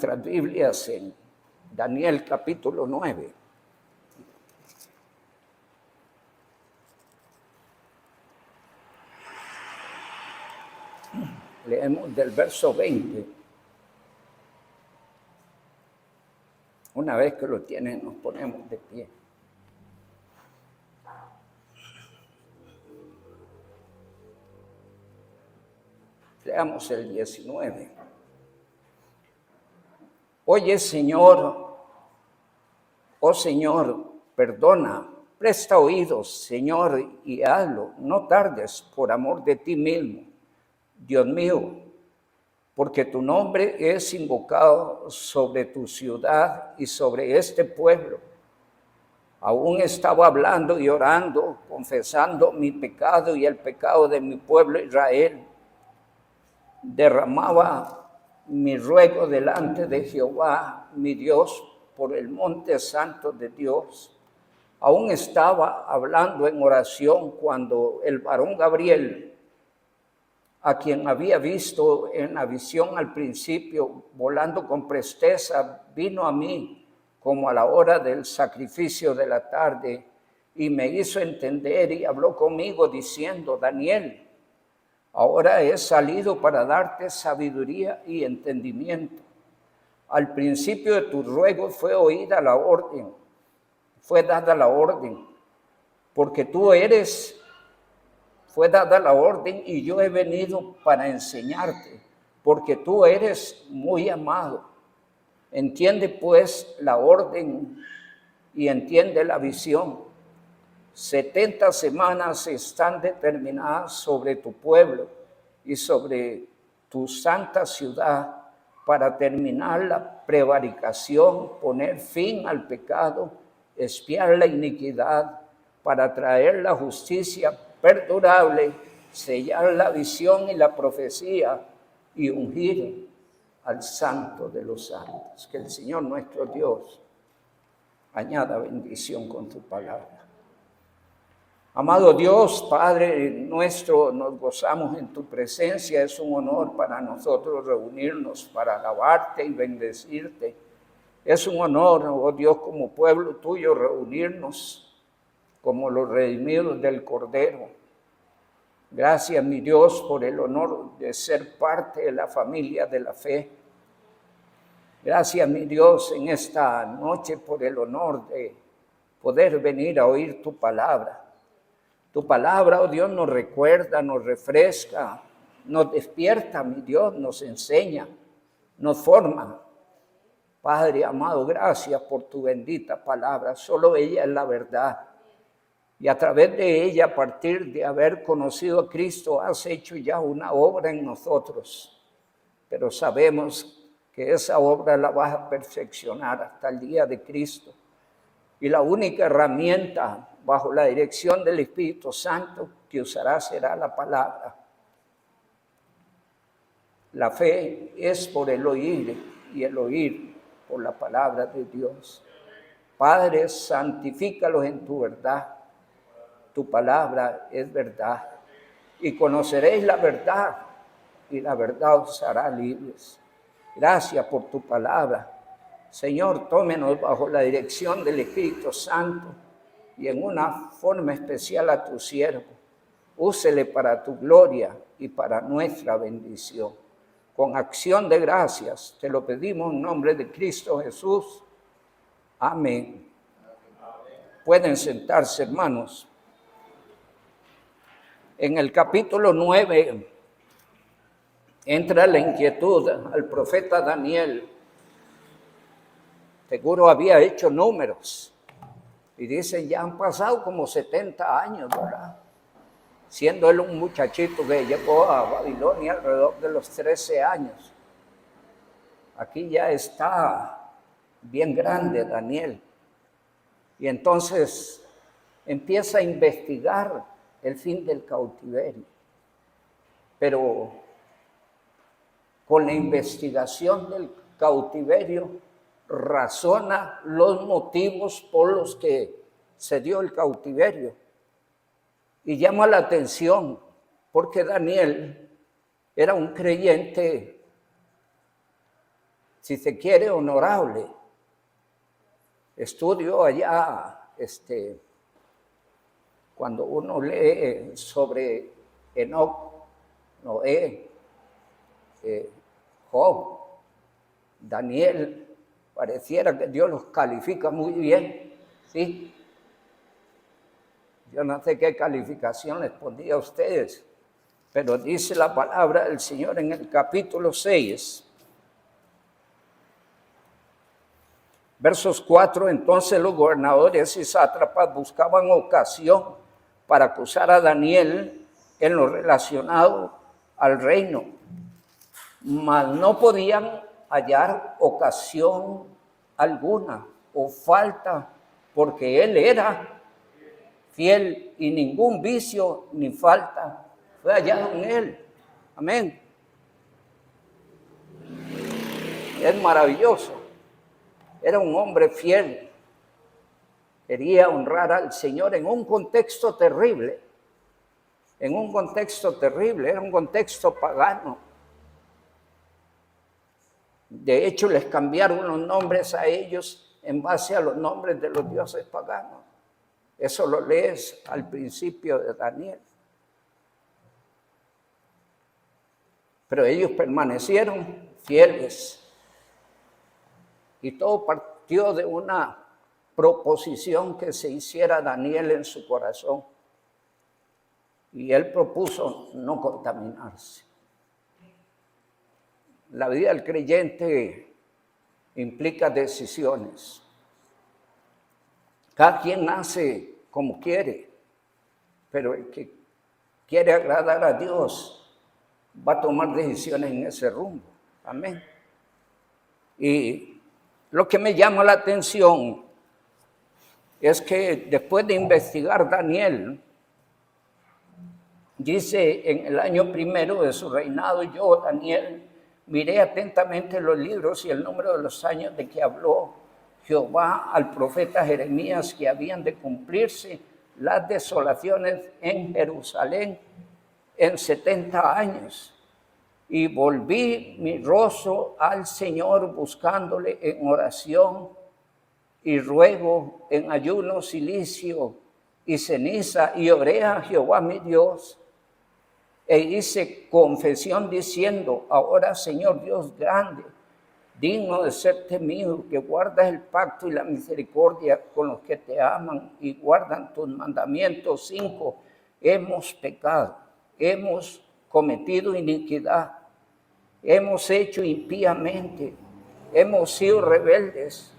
Nuestras Biblias en Daniel capítulo 9. Leemos del verso 20. Una vez que lo tienen, nos ponemos de pie. Leamos el 19. Oye, Señor, oh Señor, perdona, presta oídos, Señor, y hazlo. No tardes por amor de ti mismo, Dios mío, porque tu nombre es invocado sobre tu ciudad y sobre este pueblo. Aún estaba hablando y orando, confesando mi pecado y el pecado de mi pueblo Israel. Derramaba mi ruego delante de Jehová, mi Dios, por el monte santo de Dios. Aún estaba hablando en oración cuando el varón Gabriel, a quien había visto en la visión al principio, volando con presteza, vino a mí como a la hora del sacrificio de la tarde y me hizo entender y habló conmigo diciendo: Daniel, ahora he salido para darte sabiduría y entendimiento. Al principio de tu ruego fue oída la orden, fue dada la orden, porque fue dada la orden y yo he venido para enseñarte, porque tú eres muy amado. Entiende pues la orden y entiende la visión. 70 semanas están determinadas sobre tu pueblo y sobre tu santa ciudad para terminar la prevaricación, poner fin al pecado, expiar la iniquidad, para traer la justicia perdurable, sellar la visión y la profecía y ungir al Santo de los santos. Que el Señor nuestro Dios añada bendición con tu palabra. Amado Dios, Padre nuestro, nos gozamos en tu presencia. Es un honor para nosotros reunirnos para alabarte y bendecirte. Es un honor, oh Dios, como pueblo tuyo, reunirnos como los redimidos del Cordero. Gracias, mi Dios, por el honor de ser parte de la familia de la fe. Gracias, mi Dios, en esta noche por el honor de poder venir a oír tu palabra. Tu palabra, oh Dios, nos recuerda, nos refresca, nos despierta, mi Dios, nos enseña, nos forma. Padre amado, gracias por tu bendita palabra. Solo ella es la verdad. Y a través de ella, a partir de haber conocido a Cristo, has hecho ya una obra en nosotros. Pero sabemos que esa obra la vas a perfeccionar hasta el día de Cristo. Y la única herramienta bajo la dirección del Espíritu Santo que usará será la palabra. La fe es por el oír y el oír por la palabra de Dios. Padre, santifícalos en tu verdad. Tu palabra es verdad. Y conoceréis la verdad y la verdad os hará libres. Gracias por tu palabra. Señor, tómenos bajo la dirección del Espíritu Santo y en una forma especial a tu siervo. Úsele para tu gloria y para nuestra bendición. Con acción de gracias te lo pedimos en nombre de Cristo Jesús. Amén. Pueden sentarse, hermanos. En el capítulo 9 entra la inquietud al profeta Daniel. Seguro había hecho números. Y dicen, ya han pasado como 70 años, ¿verdad? Siendo él un muchachito que llegó a Babilonia alrededor de los 13 años. Aquí ya está bien grande Daniel. Y entonces empieza a investigar el fin del cautiverio. Pero con la investigación del cautiverio razona los motivos por los que se dio el cautiverio. Y llama la atención porque Daniel era un creyente si se quiere, honorable. Estudio allá, cuando uno lee sobre Enoc, Noé, Job, Daniel, pareciera que Dios los califica muy bien, ¿sí? Yo no sé qué calificación les pondría a ustedes, pero dice la palabra del Señor en el capítulo 6, versos 4, entonces los gobernadores y sátrapas buscaban ocasión para acusar a Daniel en lo relacionado al reino, mas no podían hallar ocasión alguna o falta, porque él era fiel y ningún vicio ni falta fue hallado en él. Amén. Es maravilloso. Era un hombre fiel. Quería honrar al Señor en un contexto terrible. En un contexto terrible. Era un contexto pagano. De hecho, les cambiaron los nombres a ellos en base a los nombres de los dioses paganos. Eso lo lees al principio de Daniel. Pero ellos permanecieron fieles. Y todo partió de una proposición que se hiciera Daniel en su corazón. Y él propuso no contaminarse. La vida del creyente implica decisiones. Cada quien hace como quiere, pero el que quiere agradar a Dios va a tomar decisiones en ese rumbo. Amén. Y lo que me llama la atención es que después de investigar Daniel, dice en el año primero de su reinado, yo, Daniel, miré atentamente los libros y el número de los años de que habló Jehová al profeta Jeremías, que habían de cumplirse las desolaciones en Jerusalén en 70 años. Y volví mi rostro al Señor buscándole en oración y ruego, en ayuno, cilicio y ceniza, y oré a Jehová mi Dios. E hice confesión diciendo, ahora Señor Dios grande, digno de ser temido, que guardas el pacto y la misericordia con los que te aman y guardan tus mandamientos. 5. Hemos pecado, hemos cometido iniquidad, hemos hecho impíamente, hemos sido rebeldes,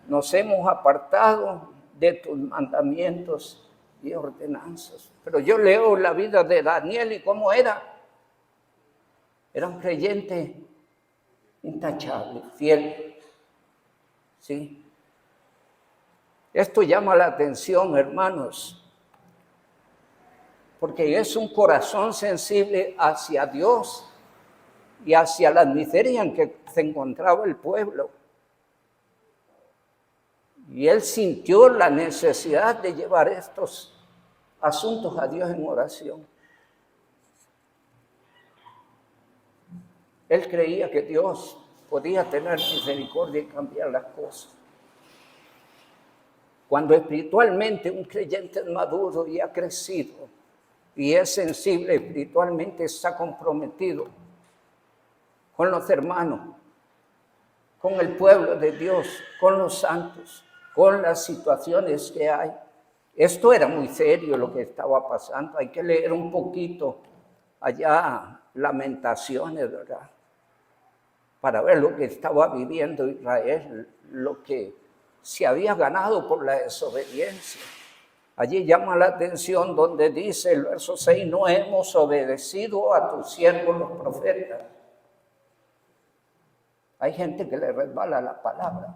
nos hemos apartado de tus mandamientos y ordenanzas. Pero yo leo la vida de Daniel y cómo era. Era un creyente intachable, fiel. ¿Sí? Esto llama la atención, hermanos, porque es un corazón sensible hacia Dios y hacia la miseria en que se encontraba el pueblo. Y él sintió la necesidad de llevar estos asuntos a Dios en oración. Él creía que Dios podía tener misericordia y cambiar las cosas. Cuando espiritualmente un creyente es maduro y ha crecido y es sensible espiritualmente, está comprometido con los hermanos, con el pueblo de Dios, con los santos, con las situaciones que hay. Esto era muy serio lo que estaba pasando. Hay que leer un poquito allá Lamentaciones, ¿verdad? Para ver lo que estaba viviendo Israel, lo que se había ganado por la desobediencia. Allí llama la atención donde dice el verso 6, no hemos obedecido a tus siervos los profetas. Hay gente que le resbala la palabra,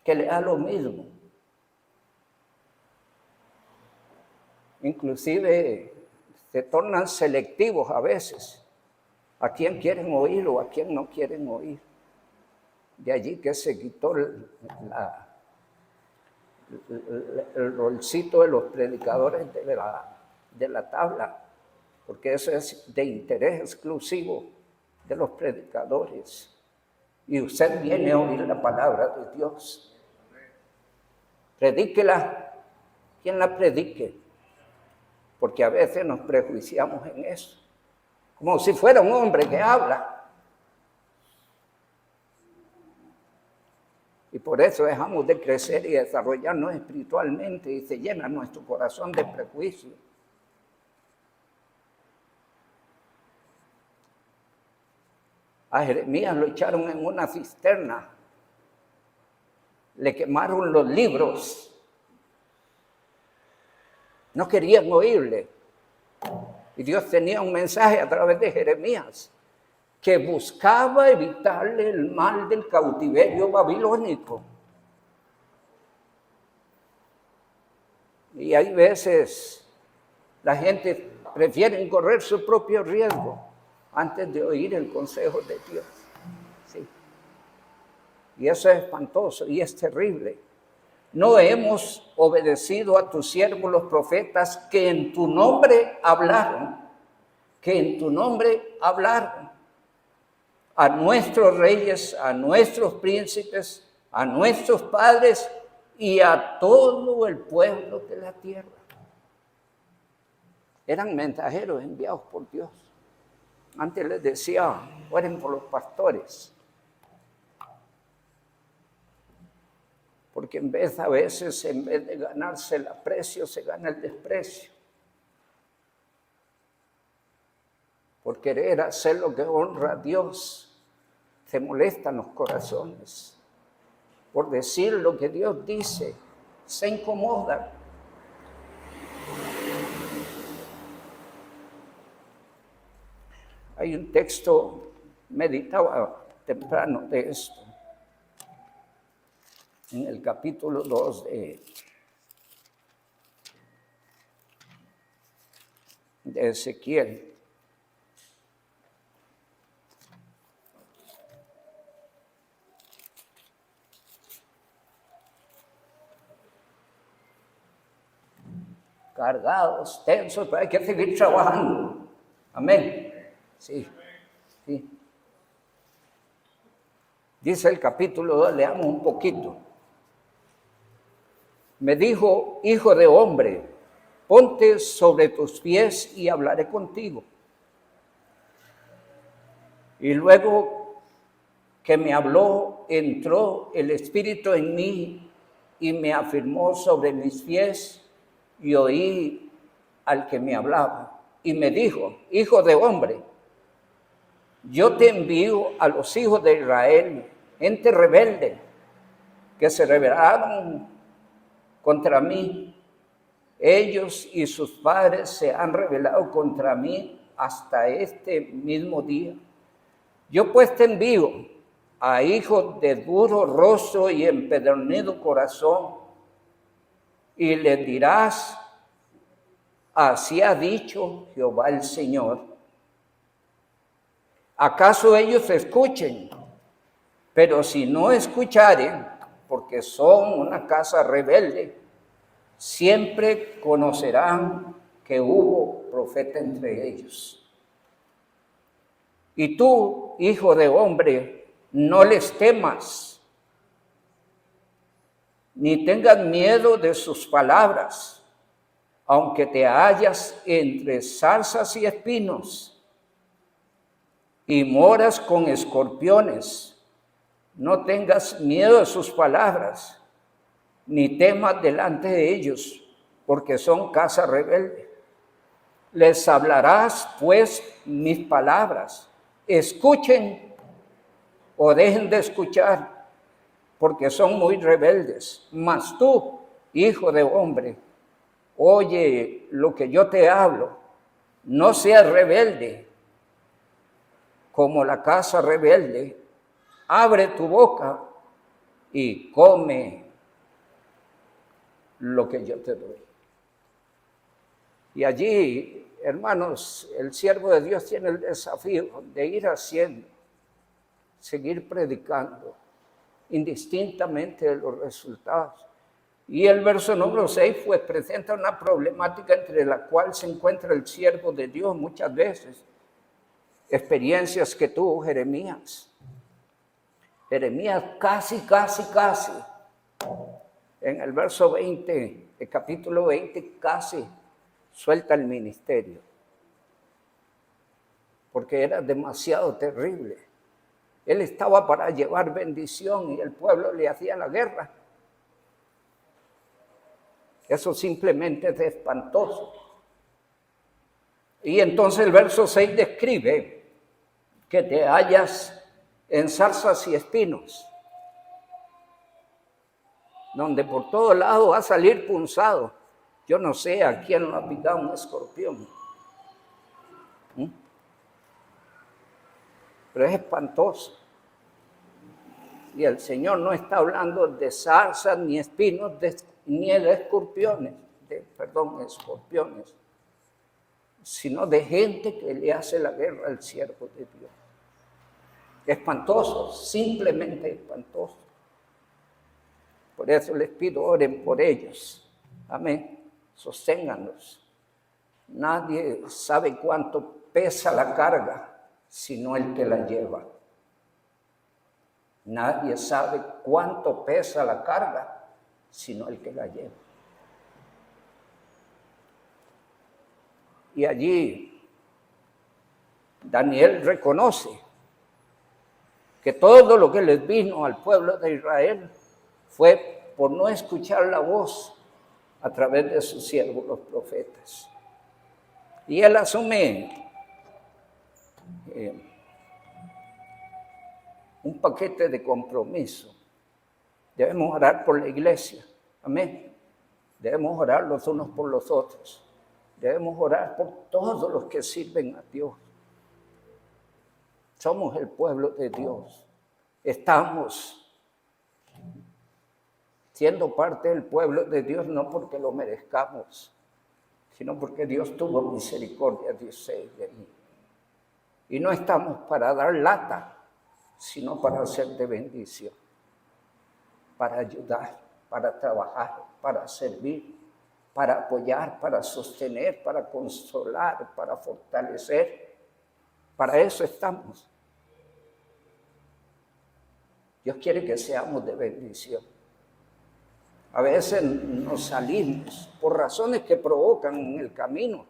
que le da lo mismo. Inclusive se tornan selectivos a veces. ¿A quién quieren oír o a quién no quieren oír? De allí que se quitó el rolcito de los predicadores de la tabla, porque eso es de interés exclusivo de los predicadores. Y usted viene a oír la palabra de Dios. Predíquela, quien la predique, porque a veces nos prejuiciamos en eso, como si fuera un hombre que habla. Y por eso dejamos de crecer y desarrollarnos espiritualmente y se llena nuestro corazón de prejuicio. A Jeremías lo echaron en una cisterna, le quemaron los libros, no querían oírle. Y Dios tenía un mensaje a través de Jeremías que buscaba evitarle el mal del cautiverio babilónico. Y hay veces la gente prefiere correr su propio riesgo antes de oír el consejo de Dios. Sí. Y eso es espantoso y es terrible. No hemos obedecido a tus siervos los profetas que en tu nombre hablaron, a nuestros reyes, a nuestros príncipes, a nuestros padres y a todo el pueblo de la tierra. Eran mensajeros enviados por Dios. Antes les decía, oren por los pastores. Porque a veces, en vez de ganarse el aprecio, se gana el desprecio. Por querer hacer lo que honra a Dios, se molestan los corazones. Por decir lo que Dios dice, se incomodan. Hay un texto, meditaba temprano de esto, en el capítulo 2 de Ezequiel. Cargados, tensos, pero hay que seguir trabajando. Amén. Sí, sí. Dice el capítulo 2, leamos un poquito. Me dijo, hijo de hombre, ponte sobre tus pies y hablaré contigo. Y luego que me habló, entró el Espíritu en mí y me afirmó sobre mis pies y oí al que me hablaba. Y me dijo, hijo de hombre, yo te envío a los hijos de Israel, gente rebelde, que se rebelaron contra mí. Ellos y sus padres se han rebelado contra mí hasta este mismo día. Yo pues te envío a hijos de duro rostro y empedernido corazón, y les dirás, así ha dicho Jehová el Señor. ¿Acaso ellos escuchen? Pero si no escucharen, porque son una casa rebelde, siempre conocerán que hubo profeta entre ellos. Y tú, hijo de hombre, no les temas, ni tengas miedo de sus palabras, aunque te hallas entre zarzas y espinos, y moras con escorpiones. No tengas miedo de sus palabras, ni temas delante de ellos, porque son casa rebelde. Les hablarás, pues, mis palabras. Escuchen o dejen de escuchar, porque son muy rebeldes. Mas tú, hijo de hombre, oye lo que yo te hablo. No seas rebelde como la casa rebelde. Abre tu boca y come lo que yo te doy. Y allí, hermanos, el siervo de Dios tiene el desafío de ir haciendo, seguir predicando, indistintamente de los resultados. Y el verso número 6 pues presenta una problemática entre la cual se encuentra el siervo de Dios muchas veces. experiencias que tuvo Jeremías. Jeremías casi, en el verso 20, el capítulo 20, casi suelta el ministerio, porque era demasiado terrible. Él estaba para llevar bendición y el pueblo le hacía la guerra. Eso simplemente es espantoso. Y entonces el verso 6 describe que te hallas en zarzas y espinos, donde por todo lado va a salir punzado. Yo no sé a quién lo ha picado un escorpión. Pero es espantoso. Y el Señor no está hablando de zarzas ni espinos, ni de escorpiones, sino de gente que le hace la guerra al siervo de Dios. Espantoso, simplemente espantoso. Por eso les pido, oren por ellos. Amén. Sosténganlos. Nadie sabe cuánto pesa la carga, sino el que la lleva. Nadie sabe cuánto pesa la carga, sino el que la lleva. Y allí Daniel reconoce que todo lo que les vino al pueblo de Israel fue por no escuchar la voz a través de sus siervos los profetas. Y él asume un paquete de compromiso. Debemos orar por la iglesia. Amén. Debemos orar los unos por los otros. Debemos orar por todos los que sirven a Dios. Somos el pueblo de Dios. Estamos siendo parte del pueblo de Dios no porque lo merezcamos, sino porque Dios tuvo misericordia de ustedes y de mí. Y no estamos para dar lata, sino para hacer de bendición, para ayudar, para trabajar, para servir, para apoyar, para sostener, para consolar, para fortalecer. Para eso estamos. Dios quiere que seamos de bendición. A veces nos salimos por razones que provocan en el camino.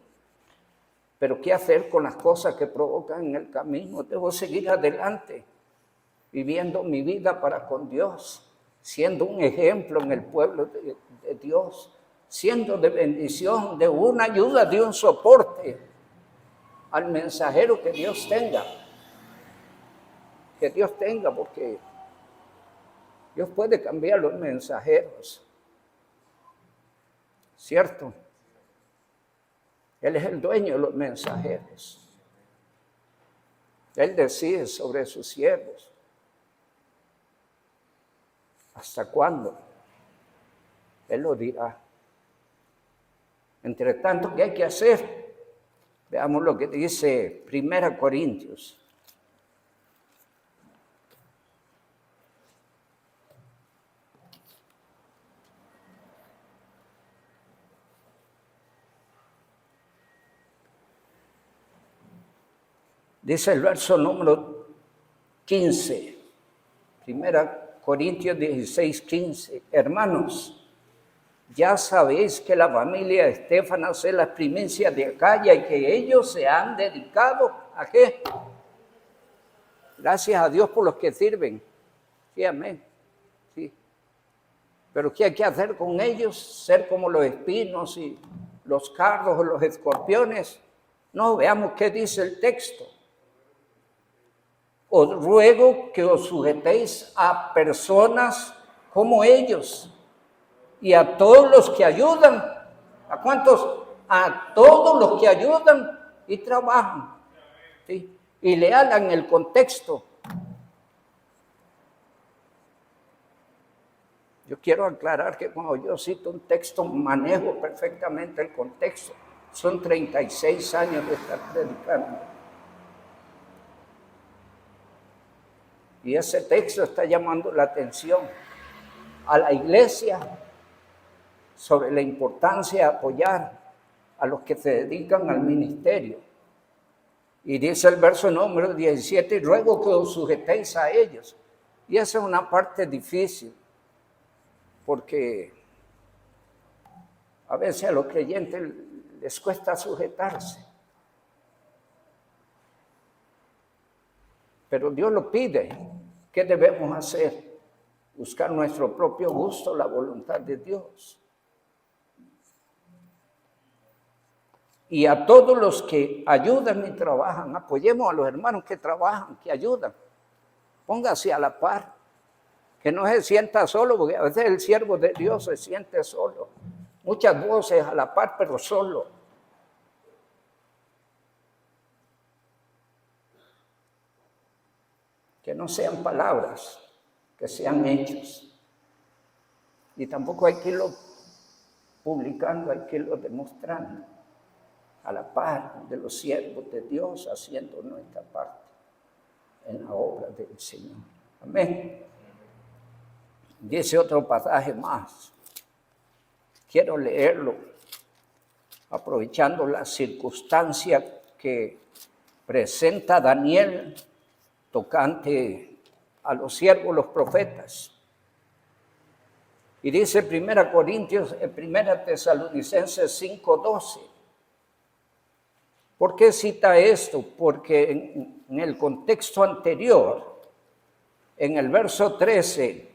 Pero ¿qué hacer con las cosas que provocan en el camino? Debo seguir adelante, viviendo mi vida para con Dios, siendo un ejemplo en el pueblo de Dios, siendo de bendición, de una ayuda, de un soporte al mensajero que Dios tenga. Que Dios tenga, porque Dios puede cambiar los mensajeros. ¿Cierto? Él es el dueño de los mensajeros. Él decide sobre sus siervos. ¿Hasta cuándo? Él lo dirá. Entre tanto, ¿qué hay que hacer? Veamos lo que dice 1 Corintios. Dice el verso número 15, 1 Corintios 16, 15. Hermanos, ya sabéis que la familia de Estefanas es la primicia de Acaya y que ellos se han dedicado ¿a qué? Gracias a Dios por los que sirven. Sí, amén. Sí. Pero ¿qué hay que hacer con ellos? ¿Ser como los espinos y los cardos o los escorpiones? No, veamos qué dice el texto. Os ruego que os sujetéis a personas como ellos y a todos los que ayudan. ¿A cuántos? A todos los que ayudan y trabajan. ¿Sí? Y lean el contexto. Yo quiero aclarar que cuando yo cito un texto manejo perfectamente el contexto. Son 36 años de estar predicando. Y ese texto está llamando la atención a la iglesia sobre la importancia de apoyar a los que se dedican al ministerio Y dice el verso número 17, y ruego que os sujetéis a ellos. Y esa es una parte difícil, porque a veces a los creyentes les cuesta sujetarse. Pero Dios lo pide. ¿Qué debemos hacer? Buscar nuestro propio gusto, la voluntad de Dios. Y a todos los que ayudan y trabajan, apoyemos a los hermanos que trabajan, que ayudan. Póngase a la par, que no se sienta solo, porque a veces el siervo de Dios se siente solo. Muchas voces a la par, pero solo. Que no sean palabras, que sean hechos. Y tampoco hay que irlo publicando, hay que irlo demostrando. A la par de los siervos de Dios, haciendo nuestra parte en la obra del Señor. Amén. Dice otro pasaje más. Quiero leerlo, aprovechando la circunstancia que presenta Daniel tocante a los siervos, los profetas. Y dice 1 Tesalonicenses 5:12. ¿Por qué cita esto? Porque en el contexto anterior, en el verso 13,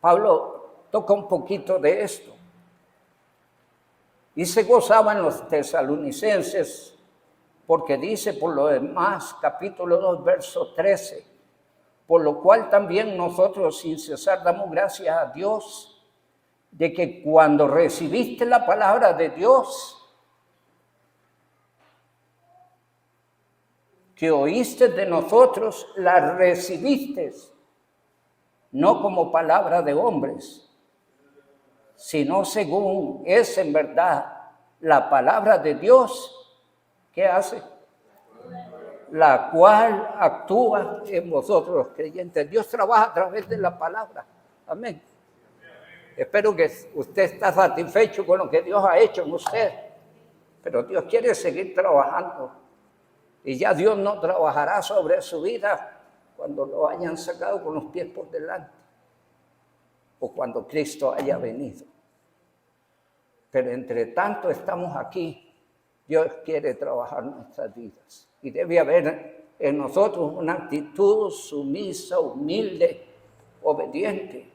Pablo toca un poquito de esto. Y se gozaban los tesalonicenses, porque dice por lo demás, capítulo 2, verso 13, por lo cual también nosotros sin cesar damos gracias a Dios, de que cuando recibiste la palabra de Dios, que oíste de nosotros, la recibiste, no como palabra de hombres, sino según es en verdad la palabra de Dios. ¿Qué hace? La cual actúa en vosotros los creyentes. Dios trabaja a través de la palabra. Amén. Espero que usted está satisfecho con lo que Dios ha hecho en usted, pero Dios quiere seguir trabajando. Y ya Dios no trabajará sobre su vida cuando lo hayan sacado con los pies por delante o cuando Cristo haya venido. Pero entre tanto estamos aquí, Dios quiere trabajar nuestras vidas. Y debe haber en nosotros una actitud sumisa, humilde, obediente.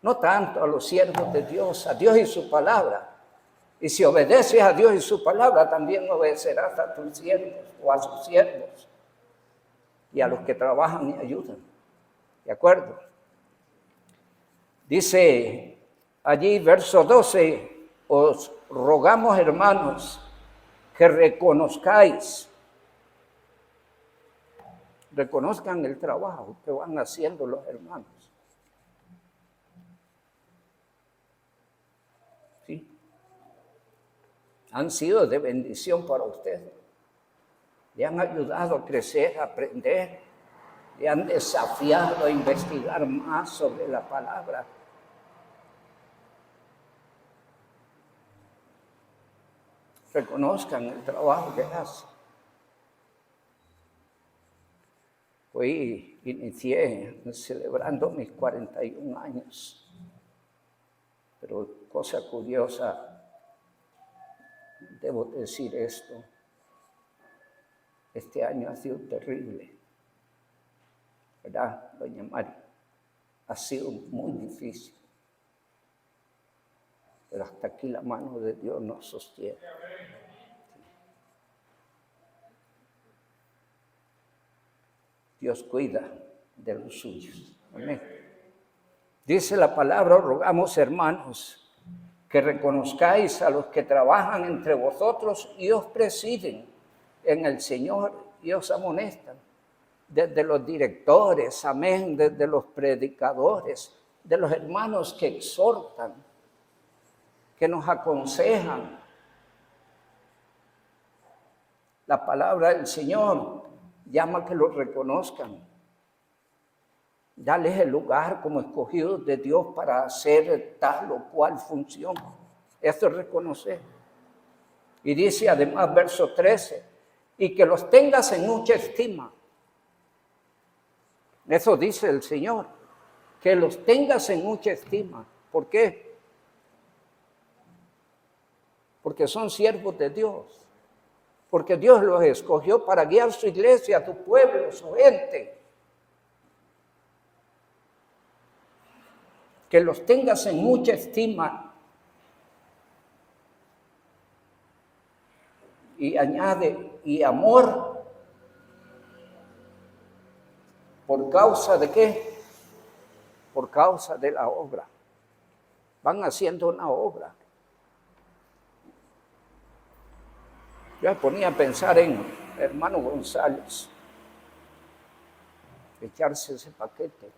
No tanto a los siervos de Dios, a Dios y su palabra. Y si obedeces a Dios y su palabra, también obedecerás a tus siervos o a sus siervos y a los que trabajan y ayudan. ¿De acuerdo? Dice allí, verso 12, os rogamos, hermanos, que reconozcan el trabajo que van haciendo los hermanos. ¿Sí? Han sido de bendición para ustedes. Le han ayudado a crecer, a aprender. Le han desafiado a investigar más sobre la palabra. Reconozcan el trabajo que hacen. Hoy inicié celebrando mis 41 años. Pero cosa curiosa, debo decir esto. Este año ha sido terrible, ¿verdad, doña Mari? Ha sido muy difícil. Pero hasta aquí la mano de Dios nos sostiene. Dios cuida de los suyos. Amén. Dice la palabra, rogamos, hermanos, que reconozcáis a los que trabajan entre vosotros y os presiden en el Señor y os amonestan, desde los directores, amén, desde los predicadores, de los hermanos que exhortan, que nos aconsejan. La palabra del Señor llama a que los reconozcan. Dales el lugar como escogidos de Dios para hacer tal o cual función. Esto es reconocer. Y dice además, verso 13, y que los tengas en mucha estima. Eso dice el Señor, que los tengas en mucha estima. ¿Por qué? Porque son siervos de Dios. Porque Dios los escogió para guiar su iglesia, tu pueblo, su gente. Que los tengas en mucha estima. Y añade, y amor. ¿Por causa de qué? Por causa de la obra. Van haciendo una obra. Yo me ponía a pensar en hermano González, echarse ese paquete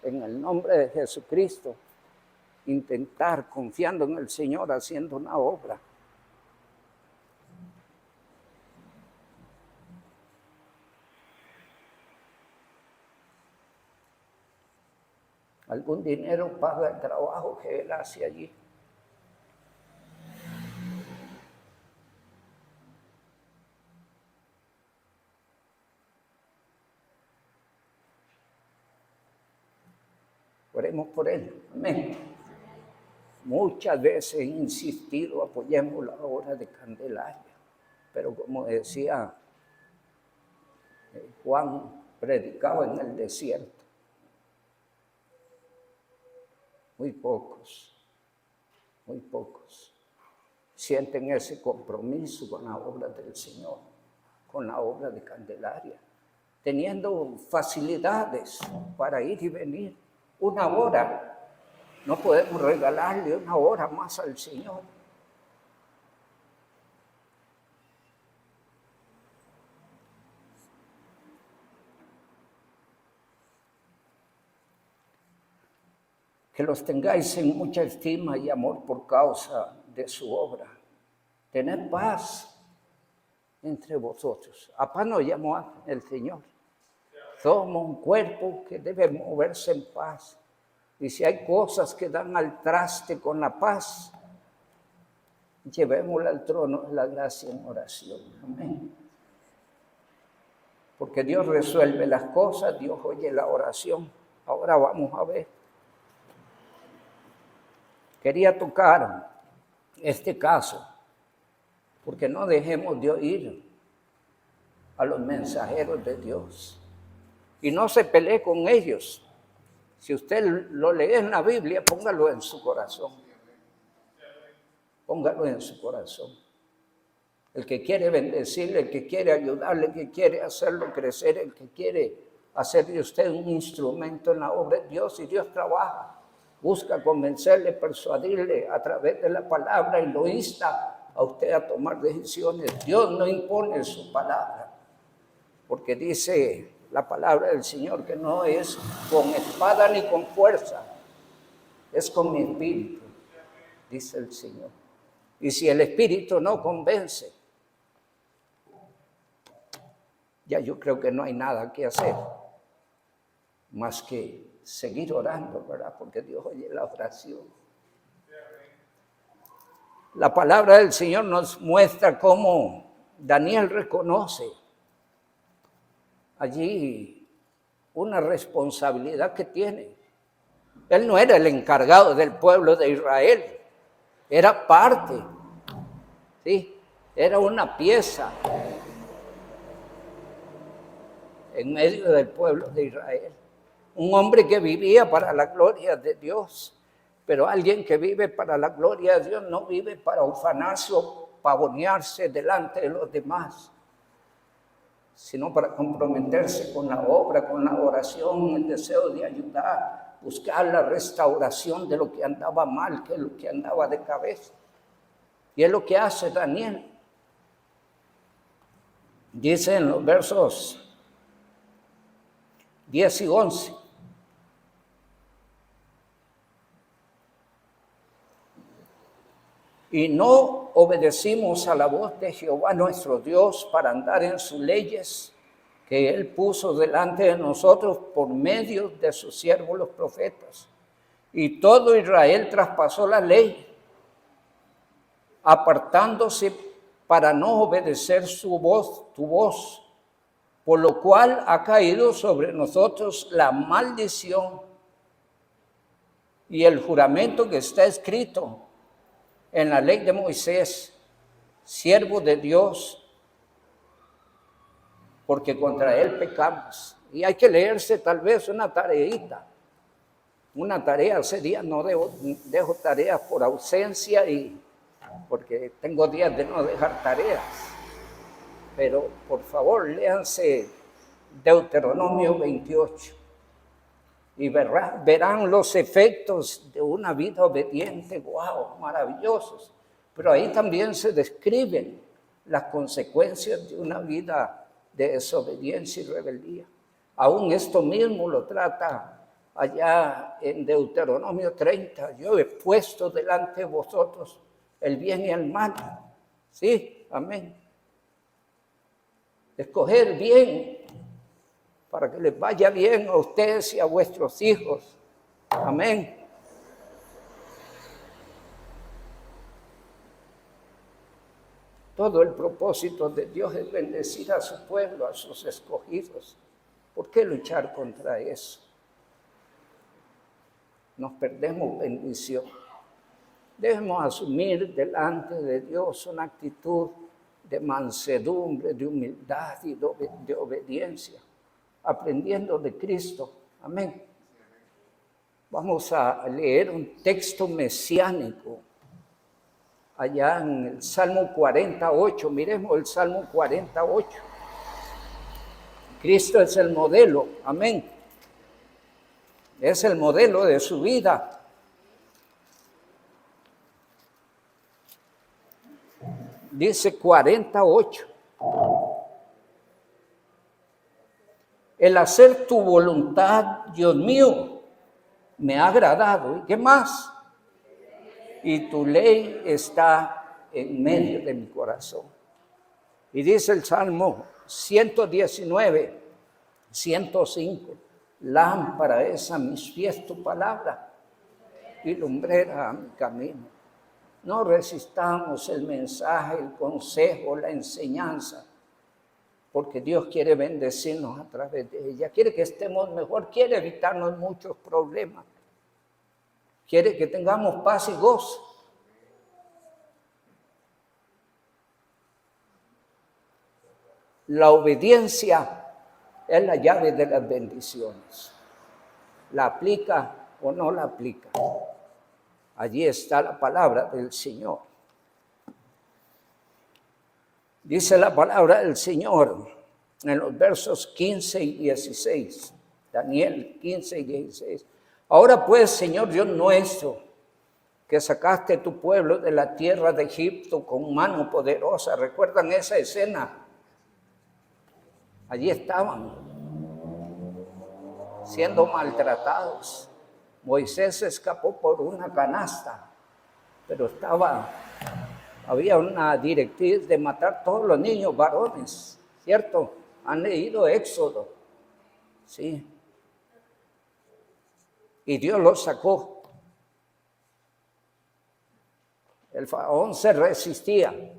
en el nombre de Jesucristo, intentar, confiando en el Señor, haciendo una obra. Algún dinero paga el trabajo que él hace allí. Oremos por él. Amén. Muchas veces he insistido, apoyemos la obra de Candelaria. Pero como decía Juan, predicaba en el desierto. Muy pocos sienten ese compromiso con la obra del Señor, con la obra de Candelaria, teniendo facilidades para ir y venir. Una hora, no podemos regalarle una hora más al Señor. Que los tengáis en mucha estima y amor por causa de su obra. Tened paz entre vosotros. A paz nos llamó el Señor. Somos un cuerpo que debe moverse en paz. Y si hay cosas que dan al traste con la paz, llevémosla al trono de la gracia en oración. Amén. Porque Dios resuelve las cosas, Dios oye la oración. Ahora vamos a ver. Quería tocar este caso, porque no dejemos de oír a los mensajeros de Dios. Y no se pelee con ellos. Si usted lo lee en la Biblia, póngalo en su corazón. Póngalo en su corazón. El que quiere bendecirle, el que quiere ayudarle, el que quiere hacerlo crecer, el que quiere hacer de usted un instrumento en la obra de Dios, y Dios trabaja. Busca convencerle, persuadirle a través de la palabra y lo insta a usted a tomar decisiones. Dios no impone su palabra, porque dice la palabra del Señor que no es con espada ni con fuerza, es con mi espíritu, dice el Señor. Y si el espíritu no convence, ya yo creo que no hay nada que hacer, más que seguir orando, ¿verdad? Porque Dios oye la oración. La palabra del Señor nos muestra cómo Daniel reconoce allí una responsabilidad que tiene. Él no era el encargado del pueblo de Israel, era parte, ¿sí? Era una pieza en medio del pueblo de Israel. Un hombre que vivía para la gloria de Dios, pero alguien que vive para la gloria de Dios no vive para ufanarse o pavonearse delante de los demás, sino para comprometerse con la obra, con la oración, el deseo de ayudar, buscar la restauración de lo que andaba mal, que es lo que andaba de cabeza. Y es lo que hace Daniel. Dice en los versos 10 y 11. Y no obedecimos a la voz de Jehová nuestro Dios para andar en sus leyes que Él puso delante de nosotros por medio de sus siervos los profetas. Y todo Israel traspasó la ley apartándose para no obedecer tu voz, por lo cual ha caído sobre nosotros la maldición y el juramento que está escrito en la ley de Moisés, siervo de Dios, porque contra él pecamos. Y hay que leerse tal vez una tareita. Una tarea, ese día no dejo tareas por ausencia y porque tengo días de no dejar tareas. Pero por favor, léanse Deuteronomio 28 y verán los efectos de una vida obediente, wow, maravillosos. Pero ahí también se describen las consecuencias de una vida de desobediencia y rebeldía. Aún esto mismo lo trata allá en Deuteronomio 30. Yo he puesto delante de vosotros el bien y el mal. Sí, amén. Escoger bien para que les vaya bien a ustedes y a vuestros hijos. Amén. Todo el propósito de Dios es bendecir a su pueblo, a sus escogidos. ¿Por qué luchar contra eso? Nos perdemos bendición. Debemos asumir delante de Dios una actitud de mansedumbre, de humildad y de obediencia, aprendiendo de Cristo. Amén. Vamos a leer un texto mesiánico allá en el Salmo 48. Miremos el Salmo 48. Cristo es el modelo. Amén. Es el modelo de su vida. Dice 48. El hacer tu voluntad, Dios mío, me ha agradado. ¿Y qué más? Y tu ley está en medio de mi corazón. Y dice el Salmo 119, 105. Lámpara es a mis pies tu palabra y lumbrera a mi camino. No resistamos el mensaje, el consejo, la enseñanza, porque Dios quiere bendecirnos a través de ella. Quiere que estemos mejor, quiere evitarnos muchos problemas. Quiere que tengamos paz y gozo. La obediencia es la llave de las bendiciones. ¿La aplica o no la aplica? Allí está la palabra del Señor. Dice la palabra del Señor en los versos 15 y 16. Daniel 15 y 16. Ahora pues, Señor Dios nuestro, que sacaste tu pueblo de la tierra de Egipto con mano poderosa. ¿Recuerdan esa escena? Allí estaban, siendo maltratados. Moisés escapó por una canasta, pero había una directriz de matar todos los niños varones, ¿cierto? Han leído Éxodo, sí. Y Dios los sacó. El faraón se resistía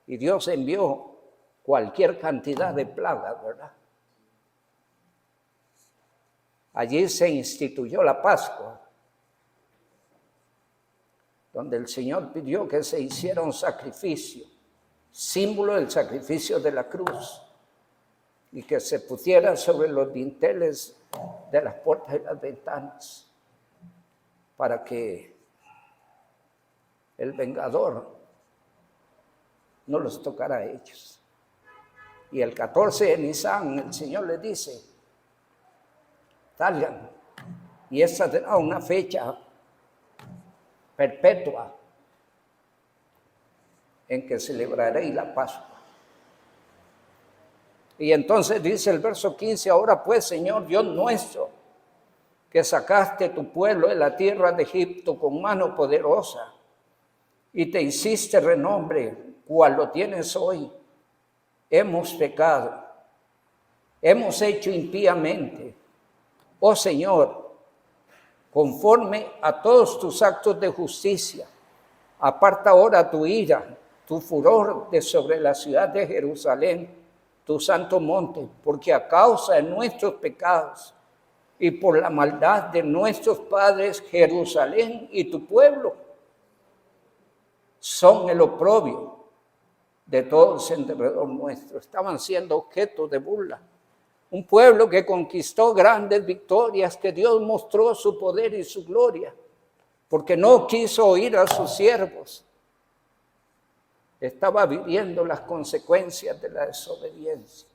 y Dios envió cualquier cantidad de plagas, ¿verdad? Allí se instituyó la Pascua, donde el Señor pidió que se hiciera un sacrificio, símbolo del sacrificio de la cruz, y que se pusiera sobre los dinteles de las puertas y las ventanas, para que el vengador no los tocara a ellos. Y el 14 de Nisan, el Señor les dice: salgan, y esa será una fecha perpetua en que celebraréis la Pascua. Y entonces dice el verso 15: ahora pues, Señor Dios nuestro, que sacaste tu pueblo de la tierra de Egipto con mano poderosa y te hiciste renombre, cual lo tienes hoy, hemos pecado, hemos hecho impíamente. Oh Señor, conforme a todos tus actos de justicia Aparta ahora tu ira, tu furor de sobre la ciudad de Jerusalén, tu santo monte, porque a causa de nuestros pecados y por la maldad de nuestros padres, Jerusalén y tu pueblo son el oprobio de todos en derredor nuestro. Estaban siendo objeto de burla. Un pueblo que conquistó grandes victorias, que Dios mostró su poder y su gloria, porque no quiso oír a sus siervos. Estaba viviendo las consecuencias de la desobediencia.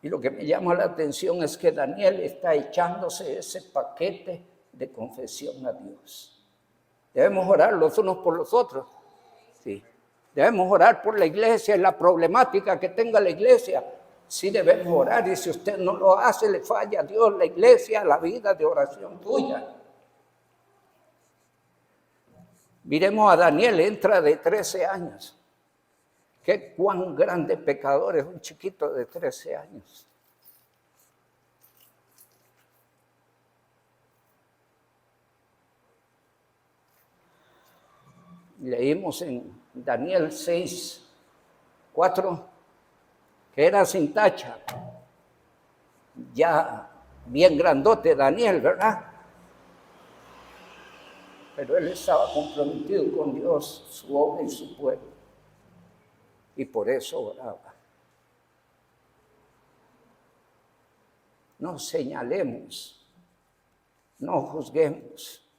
Y lo que me llama la atención es que Daniel está echándose ese paquete de confesión a Dios. Debemos orar los unos por los otros. Sí. Debemos orar por la iglesia y la problemática que tenga la iglesia. Sí debemos orar, y si usted no lo hace, le falla a Dios, la iglesia, la vida de oración tuya. Miremos a Daniel, entra de 13 años. Qué cuán grande pecador es un chiquito de 13 años. Leímos en Daniel 6:4 que era sin tacha. Ya bien grandote Daniel, ¿verdad? Pero él estaba comprometido con Dios, su obra y su pueblo. Y por eso oraba. No señalemos, no juzguemos,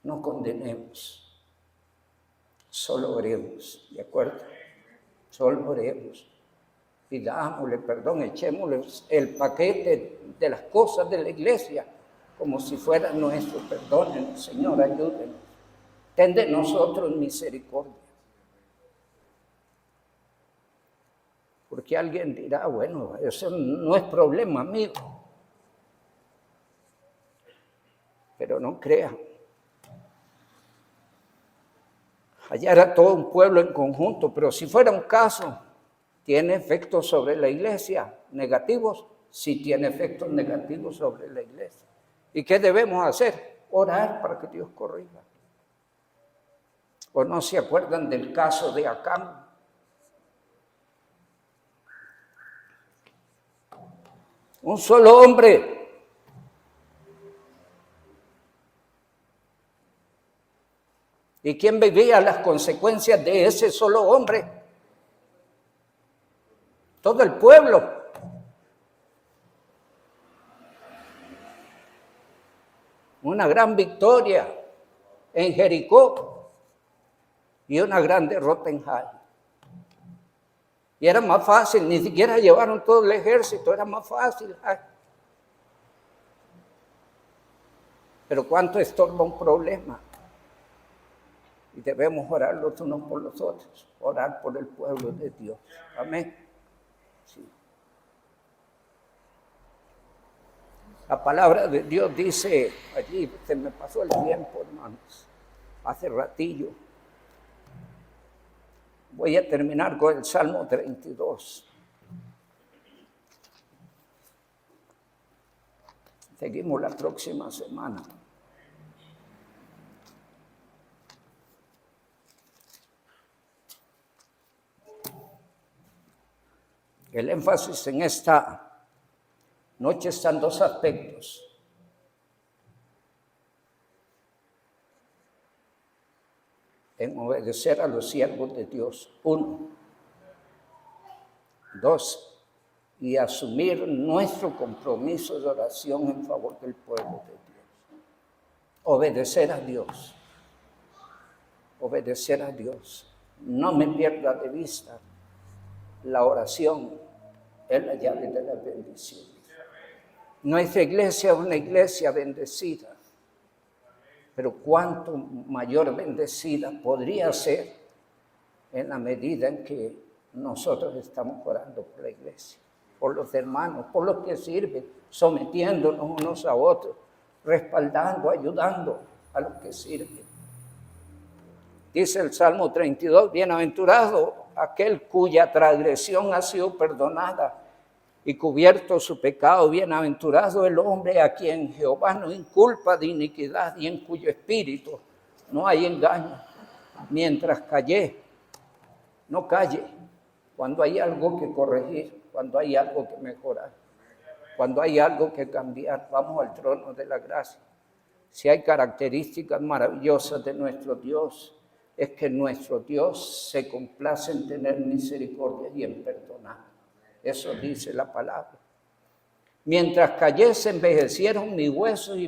no condenemos. Solo oremos, ¿de acuerdo? Solo oremos. Pidámosle perdón, echémosle el paquete de las cosas de la iglesia como si fuera nuestro. Perdónenos, Señor, ayúdenos. Ten de nosotros misericordia. Porque alguien dirá, bueno, eso no es problema mío. Pero no crea. Allá era todo un pueblo en conjunto, pero si fuera un caso, ¿tiene efectos sobre la iglesia negativos? Sí tiene efectos negativos sobre la iglesia. ¿Y qué debemos hacer? Orar para que Dios corrija. ¿O no se acuerdan del caso de Acán? Un solo hombre. ¿Y quién vivía las consecuencias de ese solo hombre? Todo el pueblo. Una gran victoria en Jericó y una gran derrota en Jai. Y era más fácil, ni siquiera llevaron todo el ejército, era más fácil. Pero ¿cuánto estorba un problema? Y debemos orar los unos por los otros, orar por el pueblo de Dios. Amén. Sí. La palabra de Dios dice allí, se me pasó el tiempo, hermanos, hace ratillo. Voy a terminar con el Salmo 32. Seguimos la próxima semana. El énfasis en esta noche están dos aspectos. En obedecer a los siervos de Dios. 1. 2. Y asumir nuestro compromiso de oración en favor del pueblo de Dios. Obedecer a Dios. Obedecer a Dios. No me pierda de vista. La oración es la llave de la bendición. Nuestra iglesia es una iglesia bendecida. Pero cuánto mayor bendecida podría ser en la medida en que nosotros estamos orando por la iglesia, por los hermanos, por los que sirven, sometiéndonos unos a otros, respaldando, ayudando a los que sirven. Dice el Salmo 32, bienaventurado aquel cuya transgresión ha sido perdonada y cubierto su pecado. Bienaventurado el hombre a quien Jehová no inculpa de iniquidad y en cuyo espíritu no hay engaño. Mientras callé, no calle cuando hay algo que corregir, cuando hay algo que mejorar, cuando hay algo que cambiar. Vamos al trono de la gracia. Si hay características maravillosas de nuestro Dios, es que nuestro Dios se complace en tener misericordia y en perdonar. Eso dice la palabra. Mientras callé se envejecieron mis huesos y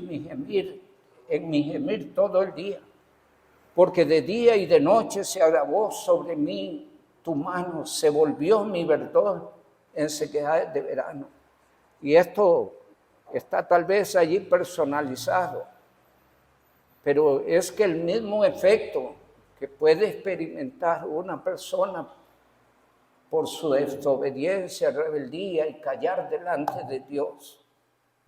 en mi gemir todo el día. Porque de día y de noche se agravó sobre mí tu mano, se volvió mi verdor en sequedades de verano. Y esto está tal vez allí personalizado, pero es que el mismo efecto que puede experimentar una persona por su desobediencia, rebeldía y callar delante de Dios,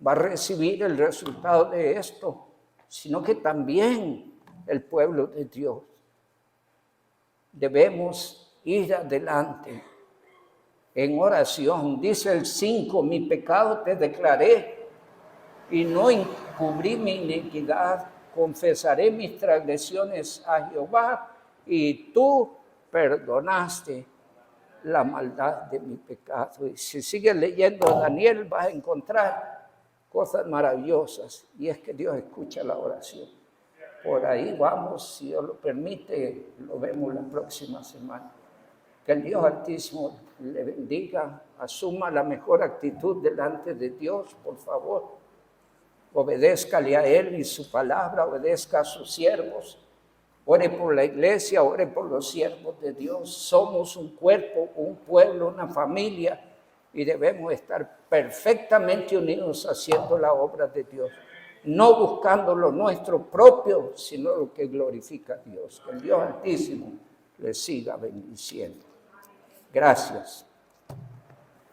va a recibir el resultado de esto, sino que también el pueblo de Dios. Debemos ir adelante en oración. Dice el 5, mi pecado te declaré y no encubrí mi iniquidad. Confesaré mis transgresiones a Jehová y tú perdonaste la maldad de mi pecado. Y si sigues leyendo Daniel vas a encontrar cosas maravillosas, y es que Dios escucha la oración. Por ahí vamos, si Dios lo permite, lo vemos la próxima semana. Que el Dios Altísimo le bendiga, asuma la mejor actitud delante de Dios, por favor. Obedézcale a Él y su palabra, obedezca a sus siervos. Ore por la iglesia, ore por los siervos de Dios. Somos un cuerpo, un pueblo, una familia, y debemos estar perfectamente unidos haciendo la obra de Dios. No buscando lo nuestro propio, sino lo que glorifica a Dios. Que el Dios Altísimo les siga bendiciendo. Gracias.